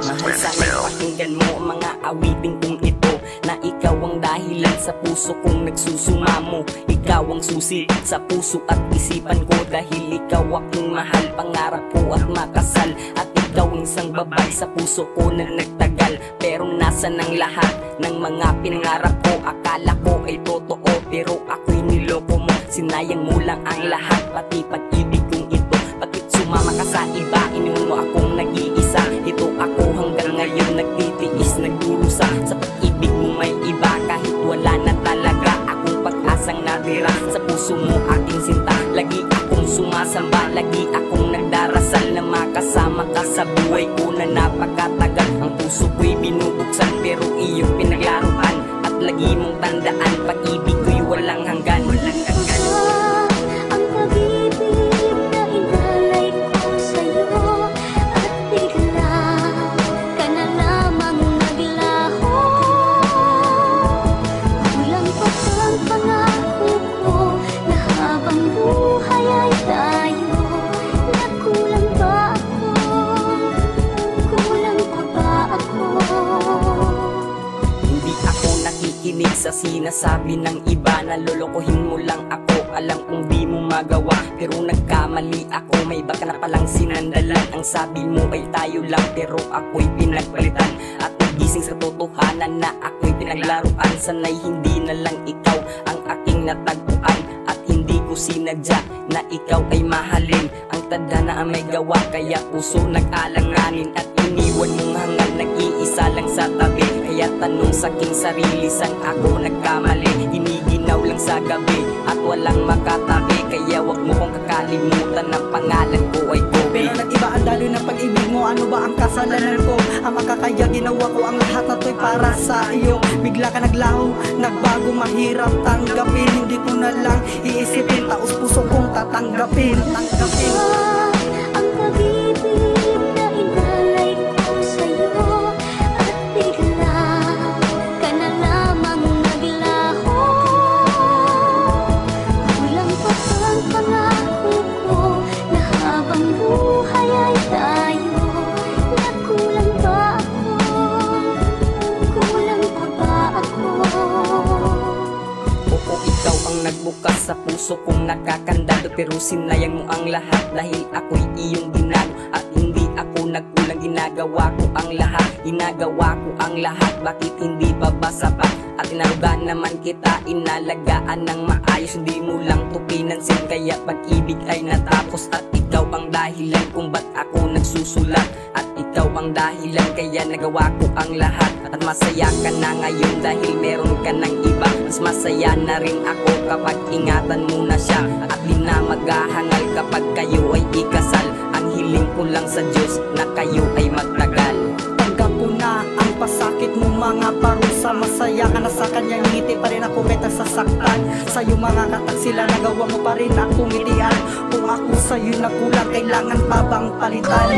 Mahal sana'y pakinggan mo ang mga awiting kong ito, na ikaw ang dahilan sa puso kong nagsusumamo. Ikaw ang susi sa puso at isipan ko, dahil ikaw aking mahal, pangarap ko at makasal. At ikaw ang isang babay sa puso ko na nagtagal. Pero nasan ang lahat ng mga pinangarap ko? Akala ko ay totoo, pero ako'y niloko mo. Sinayang mo lang ang lahat, pati pag-ibig kong ito. Bakit sumama ka sa iba, iniwan mo akong nag-iisa? Ito ako hanggang ngayon, nagtitiis, nagdurusa. Sa pag-ibig mo may iba, kahit wala na talaga akong pag-asang natira. Sa puso mo aking sinta, lagi akong sumasamba, lagi akong nagdarasal na makasama ka sa buhay ko na napakatagal. Ang puso ko'y binubuksan, pero iyong pinaglaruan. At lagi mong tandaan, pag-ibig ko'y walang hanggan. Sa sinasabi ng iba, nalolokohin mo lang ako. Alam kong di mo magawa, pero nagkamali ako. May iba ka na palang sinandalan. Ang sabi mo ay tayo lang, pero ako'y pinagpalitan. At nagising sa totohanan na ako'y pinaglaruan. Sana'y hindi na lang ikaw ang aking natagpuan. At hindi ko sinadya na ikaw ay mahalin. Ang tadhana ang may gawa, kaya puso nag-alanganin. At iniwan mong hangal, nag-iisa lang sa tabi. Kaya tanong sa aking sarili, saan ako nagkamali? Giniginaw lang sa gabi at walang makatabi. Kaya wag mo kong kakalimutan, ang pangalan ko ay Kobe. Pero nag-iba ang daloy ng pag-ibig mo, ano ba ang kasalanan ko? Ang makakaya, ginawa ko ang lahat na to'y para sa iyo. Bigla ka naglaho, nagbago, mahirap tanggapin. Hindi ko na lang iisipin, taos puso kong tatanggapin. Ang pag-ibig na inalay ko sa'yo, at bigla ka na lamang naglaho. Kulang pa ang pangako ko na habang buhay ay tayo. Nakulang ba ako? Kulang pa ba ako? Oo, ikaw ang nagbukas sa puso kong nakakandado, pero sinayang mo ang lahat dahil ako'y iyong ginago. At hindi ako nagkulang, ginagawa ko ang lahat. Ginagawa ko ang lahat, bakit hindi pa ba sapat? At inarugan naman kita, inalagaan ng maayos. Hindi mo lang to pinansin, kaya pag-ibig ay natapos. At ikaw ang dahilan kung ba't ako nagsusulat. At ikaw ang dahilan kaya nagawa ko ang lahat. At masaya ka na ngayon dahil meron ka ng iba. Mas masaya na rin ako kapag ingatan mo na siya. At di na maghahangal kapag kayo ay ikasal. Ang hiling ko lang sa Diyos na kayo ay magtagal. Tanggap ko na ang pasakit mo, mga parusa. Masaya ka na sa kanyang ngiti, pa rin ako kahit nasasaktan. Sa'yo mga katak sila, nagawa mo pa rin akong ngitian. Kung ako sa'yo nakulang, kailangan pa bang palitan?